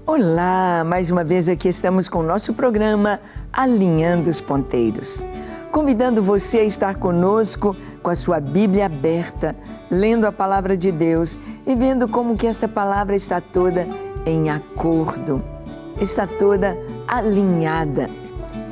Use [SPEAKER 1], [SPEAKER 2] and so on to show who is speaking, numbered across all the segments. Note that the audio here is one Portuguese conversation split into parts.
[SPEAKER 1] Olá, mais uma vez aqui estamos com o nosso programa Alinhando os Ponteiros. Convidando você a estar conosco com a sua Bíblia aberta, lendo a Palavra de Deus e vendo como que esta palavra está toda em acordo, está toda alinhada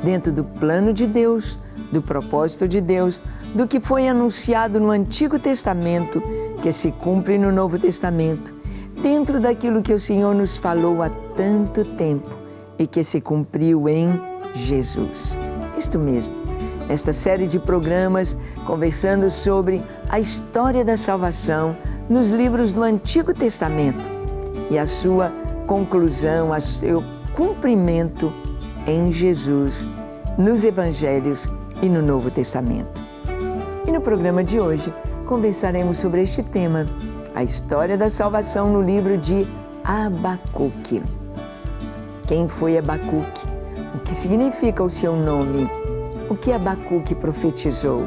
[SPEAKER 1] dentro do plano de Deus, do propósito de Deus, do que foi anunciado no Antigo Testamento, que se cumpre no Novo Testamento, dentro daquilo que o Senhor nos falou há tanto tempo e que se cumpriu em Jesus. Isto mesmo, esta série de programas conversando sobre a história da salvação nos livros do Antigo Testamento e a sua conclusão, o seu cumprimento em Jesus, nos Evangelhos e no Novo Testamento. E no programa de hoje conversaremos sobre este tema, a história da salvação no livro de Abacuque. Quem foi Abacuque? O que significa o seu nome? O que Abacuque profetizou?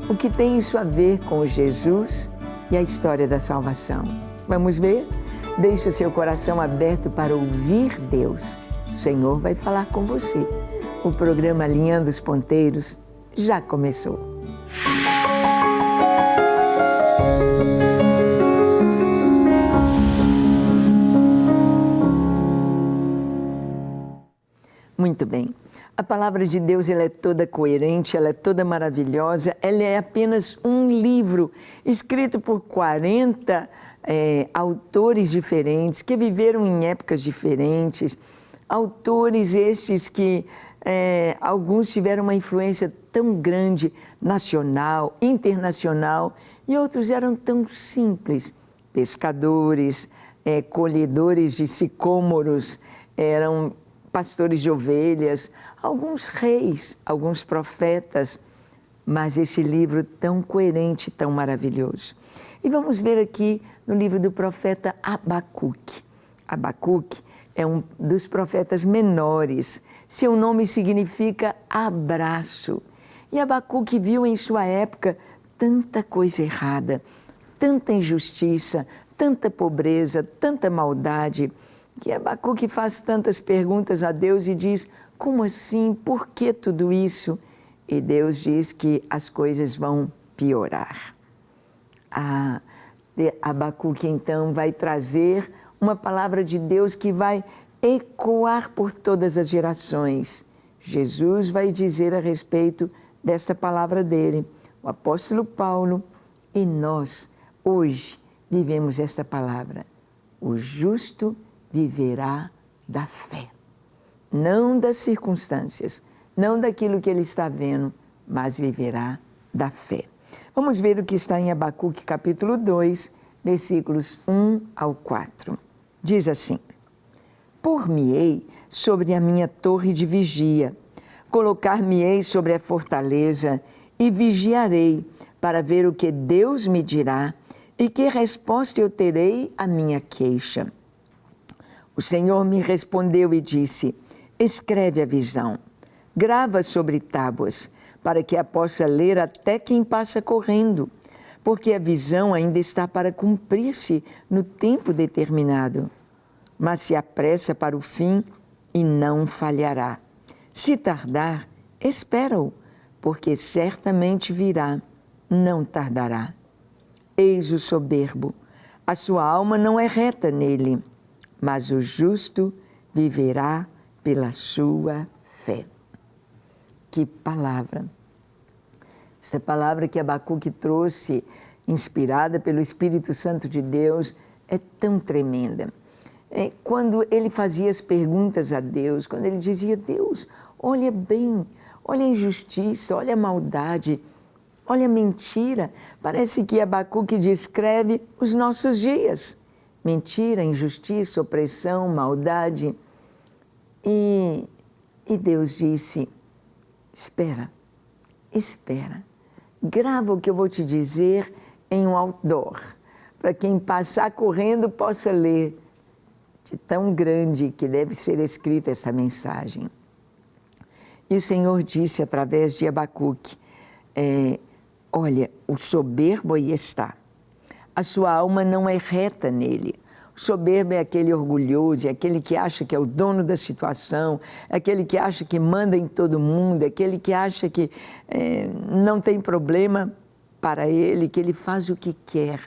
[SPEAKER 1] O que tem isso a ver com Jesus e a história da salvação? Vamos ver? Deixe o seu coração aberto para ouvir Deus. O Senhor vai falar com você. O programa Alinhando os Ponteiros já começou. Muito bem. A palavra de Deus ela é toda coerente, ela é toda maravilhosa, ela é apenas um livro escrito por 40 autores diferentes, que viveram em épocas diferentes, autores estes que alguns tiveram uma influência tão grande, nacional, internacional, e outros eram tão simples, pescadores, colhedores de sicômoros, eram pastores de ovelhas, alguns reis, alguns profetas, mas esse livro tão coerente, tão maravilhoso. E vamos ver aqui no livro do profeta Abacuque. Abacuque é um dos profetas menores, seu nome significa abraço. E Abacuque viu em sua época tanta coisa errada, tanta injustiça, tanta pobreza, tanta maldade, que Abacuque faz tantas perguntas a Deus e diz, como assim? Por que tudo isso? E Deus diz que as coisas vão piorar. Abacuque então vai trazer uma palavra de Deus que vai ecoar por todas as gerações. Jesus vai dizer a respeito desta palavra dele, o apóstolo Paulo, e nós hoje vivemos esta palavra. O justo viverá da fé, não das circunstâncias, não daquilo que ele está vendo, mas viverá da fé. Vamos ver o que está em Abacuque capítulo 2, versículos 1 ao 4. Diz assim, por-me-ei sobre a minha torre de vigia, colocar-me-ei sobre a fortaleza e vigiarei para ver o que Deus me dirá e que resposta eu terei à minha queixa. O Senhor me respondeu e disse, escreve a visão, grava sobre tábuas, para que a possa ler até quem passa correndo, porque a visão ainda está para cumprir-se no tempo determinado. Mas se apressa para o fim e não falhará. Se tardar, espera-o, porque certamente virá, não tardará. Eis o soberbo, a sua alma não é reta nele, mas o justo viverá pela sua fé. Que palavra! Esta palavra que Abacuque trouxe, inspirada pelo Espírito Santo de Deus, é tão tremenda. Quando ele fazia as perguntas a Deus, quando ele dizia, Deus, olha bem, olha a injustiça, olha a maldade, olha a mentira, parece que Abacuque descreve os nossos dias. Mentira, injustiça, opressão, maldade. E Deus disse, espera, grava o que eu vou te dizer em um outdoor, para quem passar correndo possa ler, de tão grande que deve ser escrita esta mensagem. E o Senhor disse através de Abacuque, olha, o soberbo aí está. A sua alma não é reta nele. Soberbo é aquele orgulhoso, é aquele que acha que é o dono da situação, é aquele que acha que manda em todo mundo, é aquele que acha que não tem problema para ele, que ele faz o que quer.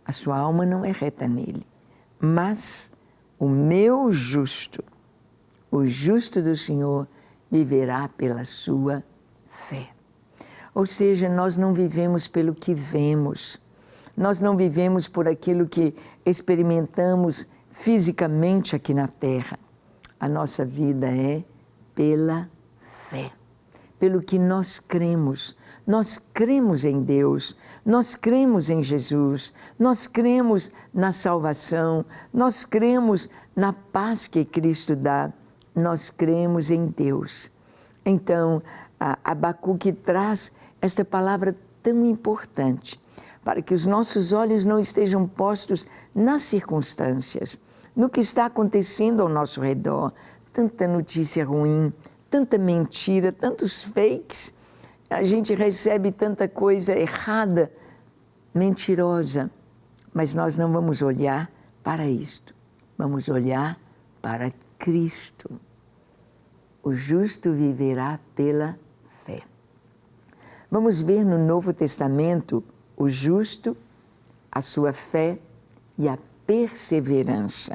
[SPEAKER 1] A sua alma não é reta nele. Mas o meu justo, o justo do Senhor, viverá pela sua fé. Ou seja, nós não vivemos pelo que vemos. Nós não vivemos por aquilo que experimentamos fisicamente aqui na terra. A nossa vida é pela fé, pelo que nós cremos. Nós cremos em Deus, nós cremos em Jesus, nós cremos na salvação, nós cremos na paz que Cristo dá, nós cremos em Deus. Então, Abacuque traz esta palavra tão importante, para que os nossos olhos não estejam postos nas circunstâncias, no que está acontecendo ao nosso redor. Tanta notícia ruim, tanta mentira, tantos fakes. A gente recebe tanta coisa errada, mentirosa. Mas nós não vamos olhar para isto. Vamos olhar para Cristo. O justo viverá pela fé. Vamos ver no Novo Testamento o justo, a sua fé e a perseverança.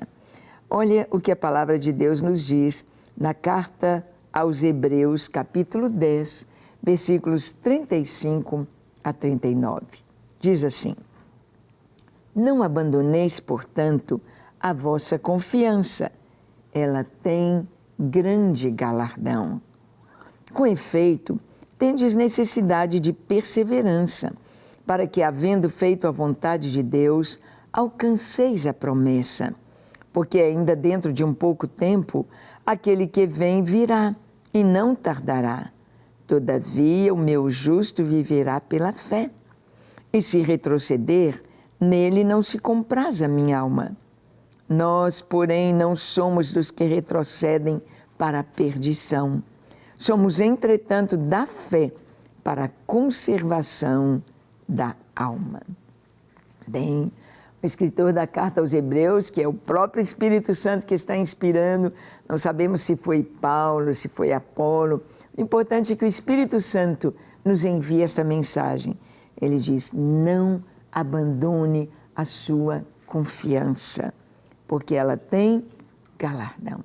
[SPEAKER 1] Olha o que a palavra de Deus nos diz na carta aos Hebreus, capítulo 10, versículos 35 a 39. Diz assim: Não abandoneis, portanto, a vossa confiança, ela tem grande galardão. Com efeito, tendes necessidade de perseverança, para que, havendo feito a vontade de Deus, alcanceis a promessa. Porque ainda dentro de um pouco tempo, aquele que vem virá e não tardará. Todavia, o meu justo viverá pela fé. E se retroceder, nele não se compraz a minha alma. Nós, porém, não somos dos que retrocedem para a perdição. Somos, entretanto, da fé para a conservação da alma. Bem, o escritor da carta aos Hebreus, que é o próprio Espírito Santo que está inspirando, não sabemos se foi Paulo, se foi Apolo. O importante é que o Espírito Santo nos envia esta mensagem. Ele diz: não abandone a sua confiança, porque ela tem galardão.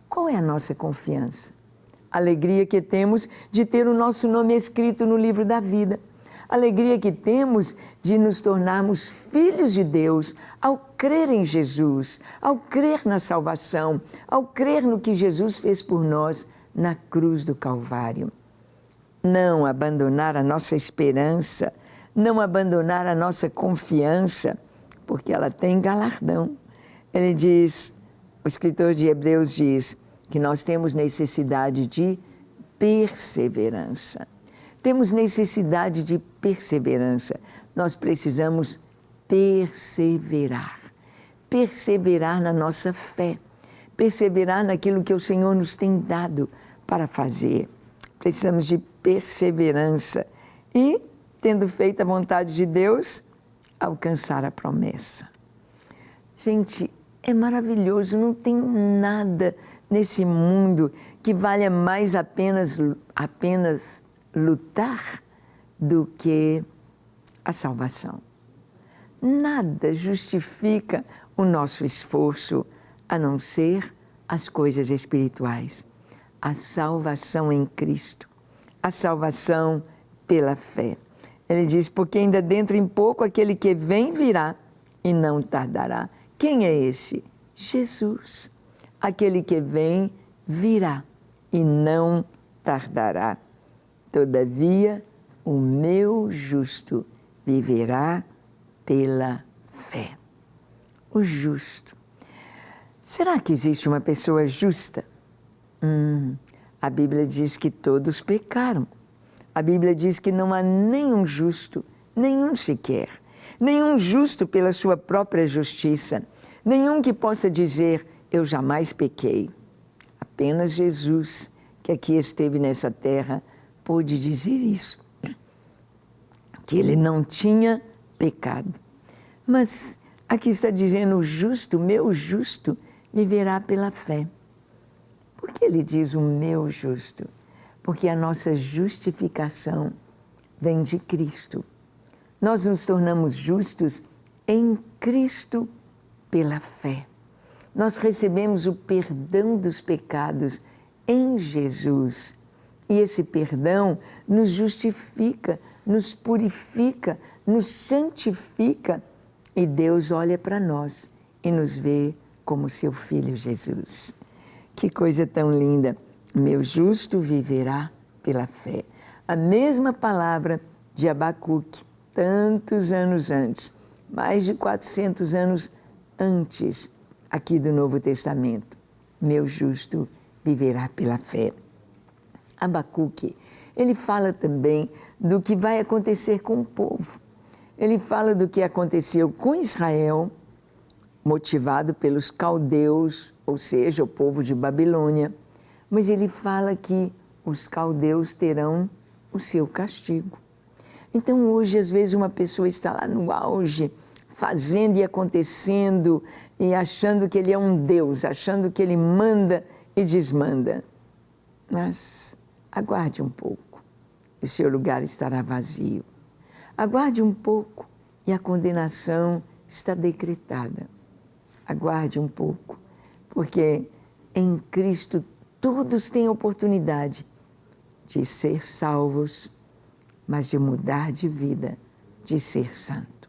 [SPEAKER 1] Qual é a nossa confiança? A alegria que temos de ter o nosso nome escrito no livro da vida. A alegria que temos de nos tornarmos filhos de Deus ao crer em Jesus, ao crer na salvação, ao crer no que Jesus fez por nós na cruz do Calvário. Não abandonar a nossa esperança, não abandonar a nossa confiança, porque ela tem galardão. Ele diz, o escritor de Hebreus diz, que nós temos necessidade de perseverança. Temos necessidade de perseverança. Nós precisamos perseverar. Perseverar na nossa fé. Perseverar naquilo que o Senhor nos tem dado para fazer. Precisamos de perseverança. E, tendo feito a vontade de Deus, alcançar a promessa. Gente, é maravilhoso, não tem nada nesse mundo que valha mais apenas lutar do que a salvação. Nada justifica o nosso esforço a não ser as coisas espirituais. A salvação em Cristo, a salvação pela fé. Ele diz, porque ainda dentro em pouco aquele que vem virá e não tardará. Quem é esse? Jesus. Aquele que vem virá e não tardará. Todavia, o meu justo viverá pela fé. O justo. Será que existe uma pessoa justa? A Bíblia diz que todos pecaram. A Bíblia diz que não há nenhum justo, nenhum sequer. Nenhum justo pela sua própria justiça. Nenhum que possa dizer, eu jamais pequei. Apenas Jesus, que aqui esteve nessa terra, pôde dizer isso. Que ele não tinha pecado. Mas Aqui está dizendo: o justo, meu justo, viverá pela fé. Por que ele diz o meu justo? Porque a nossa justificação vem de Cristo. Nós nos tornamos justos em Cristo pela fé. Nós recebemos o perdão dos pecados em Jesus. E esse perdão nos justifica, nos purifica, nos santifica. E Deus olha para nós e nos vê como seu Filho Jesus. Que coisa tão linda! Meu justo viverá pela fé. A mesma palavra de Abacuque, tantos anos antes, mais de 400 anos antes, aqui do Novo Testamento. Meu justo viverá pela fé. Abacuque, ele fala também do que vai acontecer com o povo. Ele fala do que aconteceu com Israel, motivado pelos caldeus, ou seja, o povo de Babilônia. Mas ele fala que os caldeus terão o seu castigo. Então hoje, às vezes, uma pessoa está lá no auge, fazendo e acontecendo, e achando que ele é um Deus, achando que ele manda e desmanda. Mas aguarde um pouco, o seu lugar estará vazio. Aguarde um pouco e a condenação está decretada. Aguarde um pouco, porque em Cristo todos têm oportunidade de ser salvos, mas de mudar de vida, de ser santo.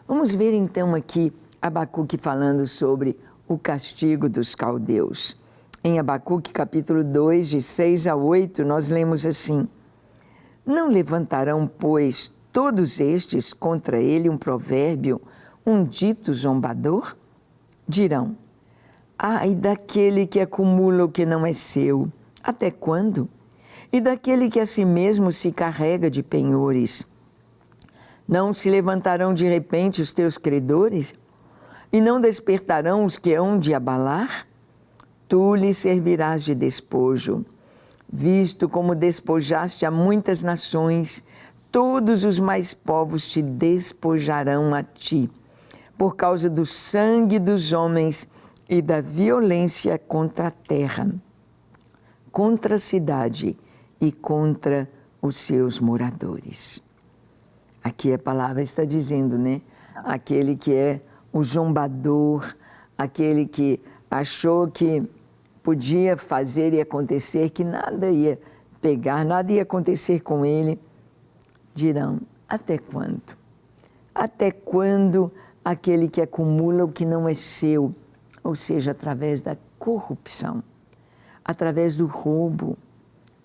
[SPEAKER 1] Vamos ver então aqui Abacuque falando sobre o castigo dos caldeus. Em Abacuque capítulo 2, de 6 a 8, nós lemos assim: Não levantarão, pois, todos estes contra ele um provérbio, um dito zombador? Dirão: ai daquele que acumula o que não é seu, até quando? E daquele que a si mesmo se carrega de penhores. Não se levantarão de repente os teus credores? E não despertarão os que hão de abalar? Tu lhe servirás de despojo. Visto como despojaste a muitas nações, todos os mais povos te despojarão a ti, por causa do sangue dos homens e da violência contra a terra, contra a cidade e contra os seus moradores. Aqui a palavra está dizendo, né? Aquele que é o zombador, aquele que achou que podia fazer e acontecer, que nada ia pegar, nada ia acontecer com ele, dirão: até quando? Até quando aquele que acumula o que não é seu, ou seja, através da corrupção, através do roubo?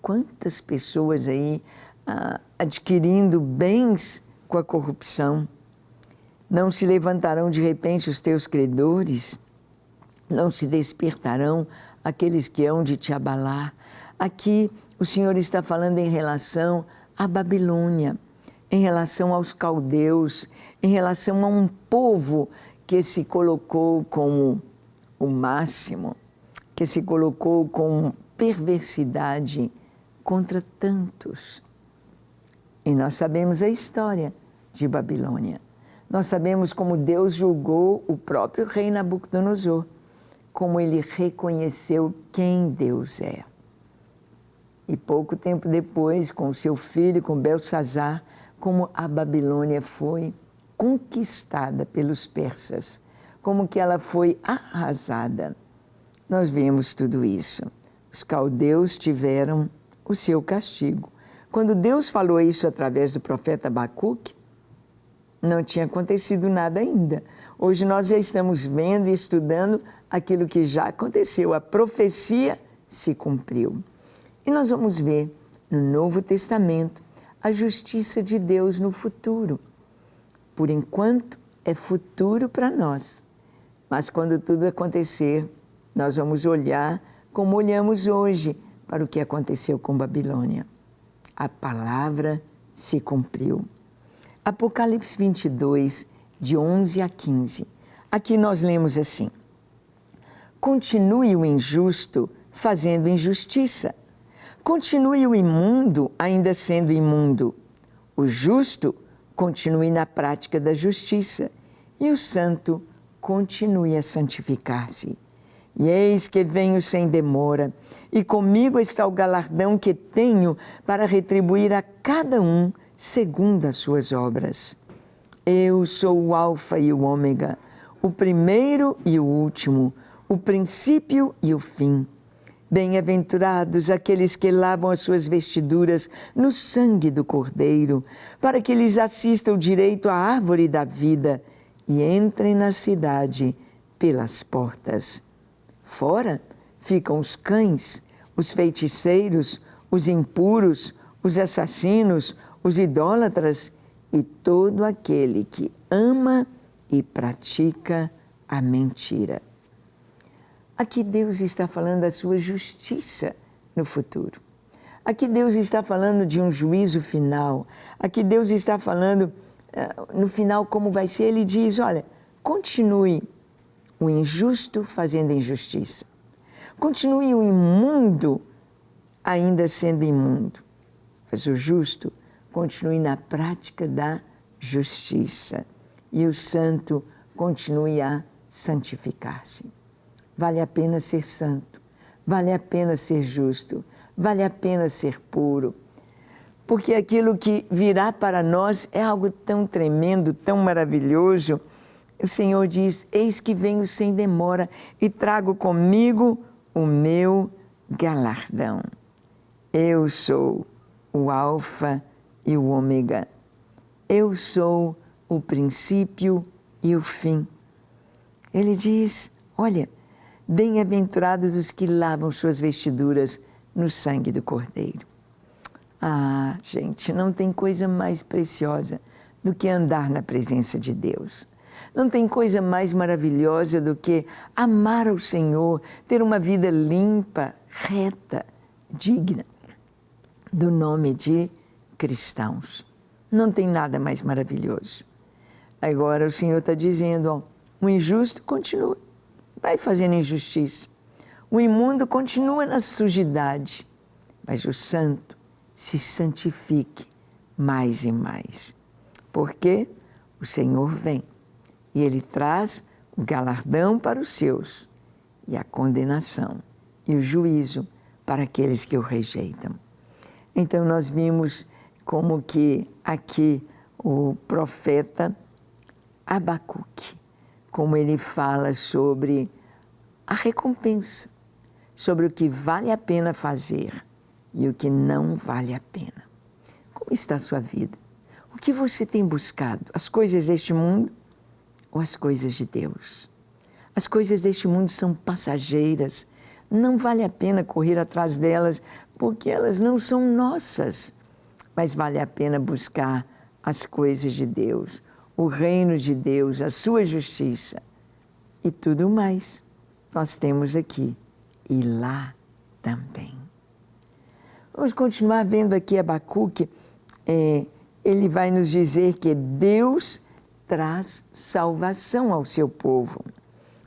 [SPEAKER 1] Quantas pessoas aí adquirindo bens com a corrupção? Não se levantarão de repente os teus credores? Não se despertarão aqueles que hão de te abalar? Aqui o Senhor está falando em relação à Babilônia, em relação aos caldeus, em relação a um povo que se colocou como o máximo, que se colocou com perversidade contra tantos. E nós sabemos a história de Babilônia. Nós sabemos como Deus julgou o próprio rei Nabucodonosor, como ele reconheceu quem Deus é. E pouco tempo depois, com seu filho, com Belsazar, como a Babilônia foi conquistada pelos persas, como que ela foi arrasada. Nós vemos tudo isso. Os caldeus tiveram o seu castigo. Quando Deus falou isso através do profeta Abacuque, não tinha acontecido nada ainda. Hoje nós já estamos vendo e estudando aquilo que já aconteceu. A profecia se cumpriu. E nós vamos ver no Novo Testamento a justiça de Deus no futuro. Por enquanto, é futuro para nós. Mas quando tudo acontecer, nós vamos olhar como olhamos hoje para o que aconteceu com Babilônia. A palavra se cumpriu. Apocalipse 22, de 11 a 15. Aqui nós lemos assim: Continue o injusto fazendo injustiça. Continue o imundo ainda sendo imundo. O justo continue na prática da justiça. e o santo continue a santificar-se. E eis que venho sem demora, e comigo está o galardão que tenho para retribuir a cada um segundo as suas obras. Eu sou o Alfa e o Ômega, o primeiro e o último, o princípio e o fim. Bem-aventurados aqueles que lavam as suas vestiduras no sangue do Cordeiro, para que lhes assista o direito à árvore da vida e entrem na cidade pelas portas. Fora ficam os cães, os feiticeiros, os impuros, os assassinos, os idólatras e todo aquele que ama e pratica a mentira. Aqui Deus está falando da sua justiça no futuro. Aqui Deus está falando de um juízo final. Aqui Deus está falando no final como vai ser. Ele diz, olha, continue o injusto fazendo injustiça. Continue o imundo ainda sendo imundo. Mas o justo continue na prática da justiça. E o santo continue a santificar-se. Vale a pena ser santo, vale a pena ser justo, vale a pena ser puro. Porque aquilo que virá para nós é algo tão tremendo, tão maravilhoso. O Senhor diz, eis que venho sem demora e trago comigo o meu galardão. Eu sou o Alfa e o Ômega. Eu sou o princípio e o fim. Ele diz, olha, bem-aventurados os que lavam suas vestiduras no sangue do Cordeiro. Ah, gente, não tem coisa mais preciosa do que andar na presença de Deus. Não tem coisa mais maravilhosa do que amar ao Senhor, ter uma vida limpa, reta, digna do nome de cristãos. Não tem nada mais maravilhoso. Agora o Senhor está dizendo, ó, o injusto continua. Vai fazendo injustiça. O imundo continua na sujidade, mas o santo se santifique mais e mais. Porque o Senhor vem e Ele traz o galardão para os seus e a condenação e o juízo para aqueles que o rejeitam. Então nós vimos como que aqui o profeta Abacuque, como ele fala sobre a recompensa, sobre o que vale a pena fazer e o que não vale a pena. Como está a sua vida? O que você tem buscado? As coisas deste mundo ou as coisas de Deus? As coisas deste mundo são passageiras, não vale a pena correr atrás delas porque elas não são nossas, mas vale a pena buscar as coisas de Deus, o reino de Deus, a sua justiça e tudo mais. Nós temos aqui e lá também. Vamos continuar vendo aqui Abacuque. Ele vai nos dizer que Deus traz salvação ao seu povo.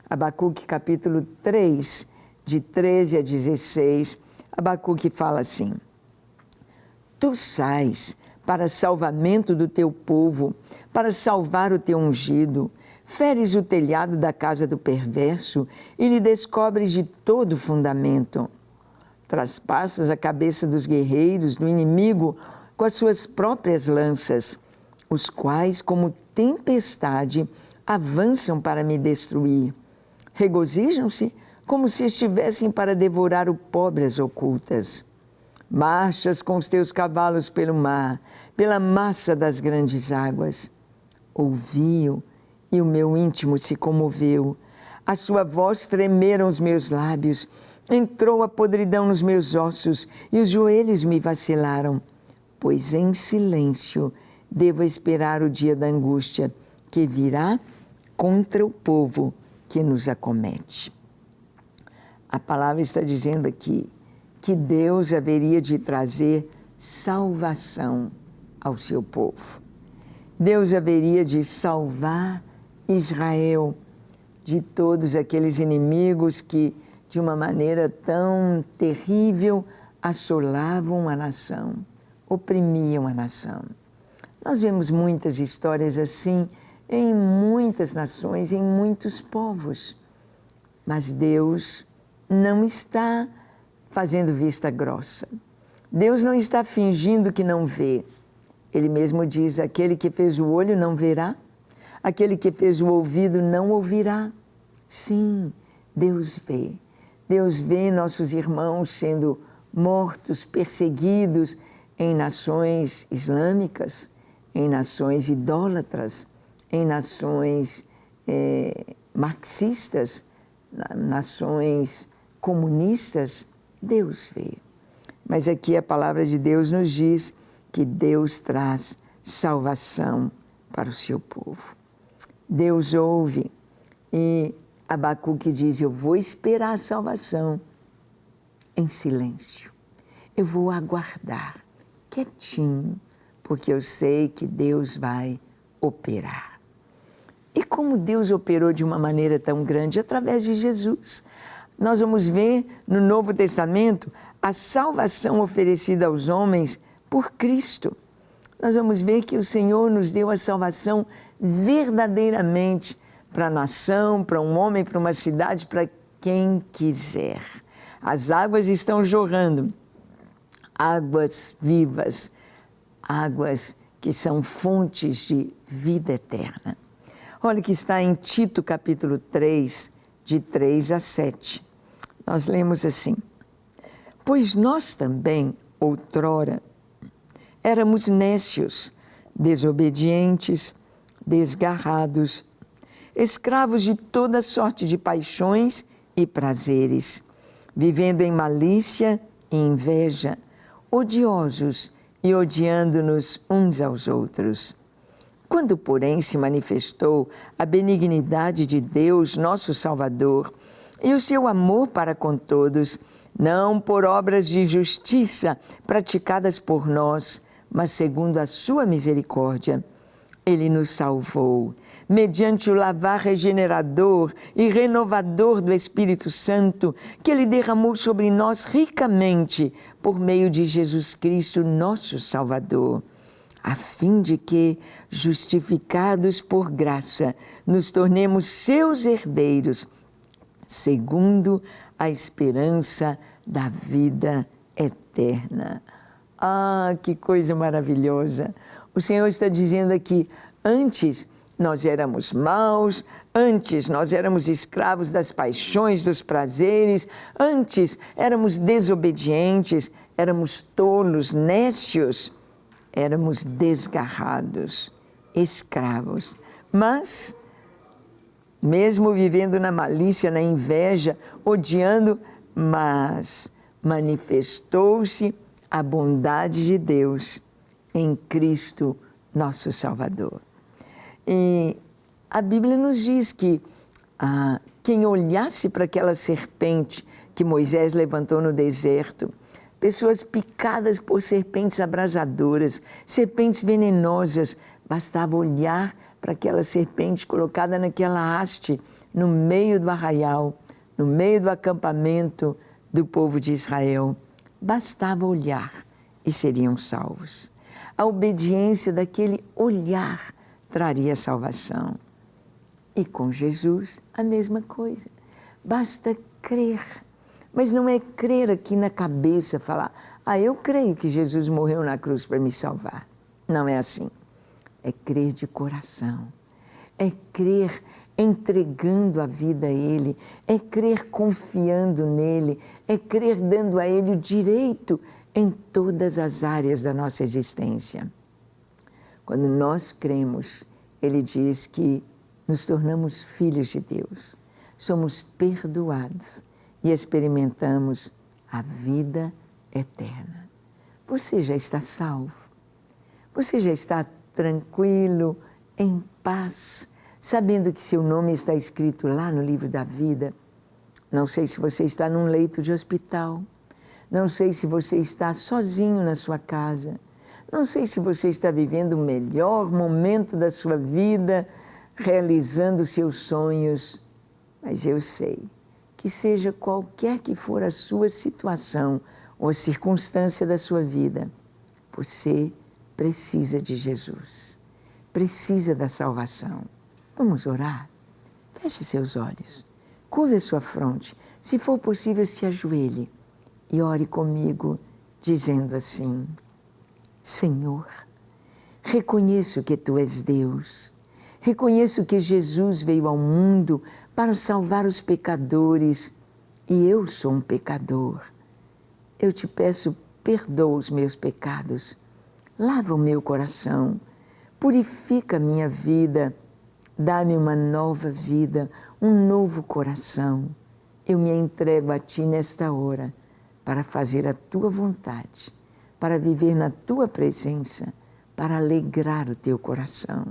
[SPEAKER 1] Abacuque capítulo 3, de 13 a 16, Abacuque fala assim: Tu sais para salvamento do teu povo, para salvar o teu ungido. Feres o telhado da casa do perverso e lhe descobres de todo fundamento. Traspassas a cabeça dos guerreiros, do inimigo, com as suas próprias lanças, os quais, como tempestade, avançam para me destruir. Regozijam-se como se estivessem para devorar o pobre às ocultas. Marchas com os teus cavalos pelo mar, pela massa das grandes águas. Ouvi-o e o meu íntimo se comoveu. A sua voz tremeram os meus lábios. Entrou a podridão nos meus ossos e os joelhos me vacilaram. Pois em silêncio devo esperar o dia da angústia que virá contra o povo que nos acomete. A palavra está dizendo aqui que Deus haveria de trazer salvação ao seu povo. Deus haveria de salvar Israel de todos aqueles inimigos que, de uma maneira tão terrível, assolavam a nação, oprimiam a nação. Nós vemos muitas histórias assim em muitas nações, em muitos povos. Mas Deus não está fazendo vista grossa. Deus não está fingindo que não vê. Ele mesmo diz, aquele que fez o olho não verá, aquele que fez o ouvido não ouvirá. Sim, Deus vê. Deus vê nossos irmãos sendo mortos, perseguidos em nações islâmicas, em nações idólatras, em nações marxistas, nações comunistas. Deus vê. Mas aqui a palavra de Deus nos diz que Deus traz salvação para o seu povo. Deus ouve e Abacuque diz, eu vou esperar a salvação em silêncio. Eu vou aguardar, quietinho, porque eu sei que Deus vai operar. E como Deus operou de uma maneira tão grande? Através de Jesus. Nós vamos ver no Novo Testamento a salvação oferecida aos homens por Cristo. Nós vamos ver que o Senhor nos deu a salvação verdadeiramente para a nação, para um homem, para uma cidade, para quem quiser. As águas estão jorrando, águas vivas, águas que são fontes de vida eterna. Olha o que está em Tito capítulo 3, de 3 a 7. Nós lemos assim, pois nós também, outrora, éramos nécios, desobedientes, desgarrados, escravos de toda sorte de paixões e prazeres, vivendo em malícia e inveja, odiosos e odiando-nos uns aos outros. Quando, porém, se manifestou a benignidade de Deus, nosso Salvador, e o seu amor para com todos, não por obras de justiça praticadas por nós, mas segundo a sua misericórdia, Ele nos salvou, mediante o lavar regenerador e renovador do Espírito Santo, que Ele derramou sobre nós ricamente, por meio de Jesus Cristo, nosso Salvador, a fim de que, justificados por graça, nos tornemos seus herdeiros, segundo a esperança da vida eterna. Ah, que coisa maravilhosa! O Senhor está dizendo aqui, antes nós éramos maus, antes nós éramos escravos das paixões, dos prazeres, antes éramos desobedientes, éramos tolos, nécios, éramos desgarrados, escravos. Mas, mesmo vivendo na malícia, na inveja, odiando, mas manifestou-se a bondade de Deus em Cristo, nosso Salvador. E a Bíblia nos diz que quem olhasse para aquela serpente que Moisés levantou no deserto, pessoas picadas por serpentes abrasadoras, serpentes venenosas, bastava olhar para aquela serpente colocada naquela haste, no meio do arraial, no meio do acampamento do povo de Israel. Bastava olhar e seriam salvos. A obediência daquele olhar traria salvação. E com Jesus, a mesma coisa. Basta crer. Mas não é crer aqui na cabeça, falar, eu creio que Jesus morreu na cruz para me salvar. Não é assim. É crer de coração. É crer entregando a vida a Ele. É crer confiando nele. É crer dando a Ele o direito em todas as áreas da nossa existência. Quando nós cremos, Ele diz que nos tornamos filhos de Deus. Somos perdoados e experimentamos a vida eterna. Você já está salvo? Você já está tranquilo, em paz, sabendo que seu nome está escrito lá no livro da vida? Não sei se você está num leito de hospital, não sei se você está sozinho na sua casa, não sei se você está vivendo o melhor momento da sua vida, realizando seus sonhos, mas eu sei que seja qualquer que for a sua situação ou a circunstância da sua vida, você precisa de Jesus, precisa da salvação. Vamos orar? Feche seus olhos, curve a sua fronte. Se for possível, se ajoelhe e ore comigo, dizendo assim: Senhor, reconheço que Tu és Deus. Reconheço que Jesus veio ao mundo para salvar os pecadores e eu sou um pecador. Eu te peço, perdoa os meus pecados, lava o meu coração, purifica a minha vida, dá-me uma nova vida, um novo coração. Eu me entrego a Ti nesta hora para fazer a Tua vontade, para viver na Tua presença, para alegrar o Teu coração.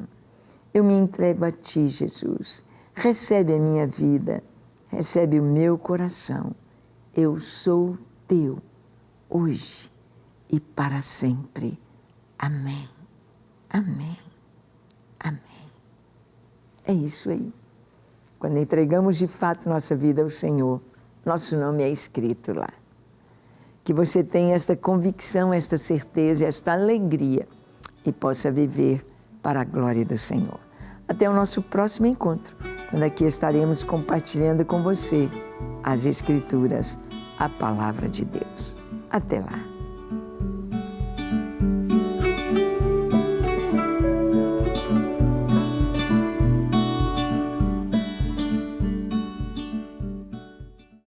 [SPEAKER 1] Eu me entrego a Ti, Jesus. Recebe a minha vida, recebe o meu coração. Eu sou Teu, hoje e para sempre. Amém. Amém. Amém. É isso aí. Quando entregamos de fato nossa vida ao Senhor, nosso nome é escrito lá. Que você tenha esta convicção, esta certeza, esta alegria e possa viver para a glória do Senhor. Até o nosso próximo encontro, quando aqui estaremos compartilhando com você as Escrituras, a Palavra de Deus. Até lá.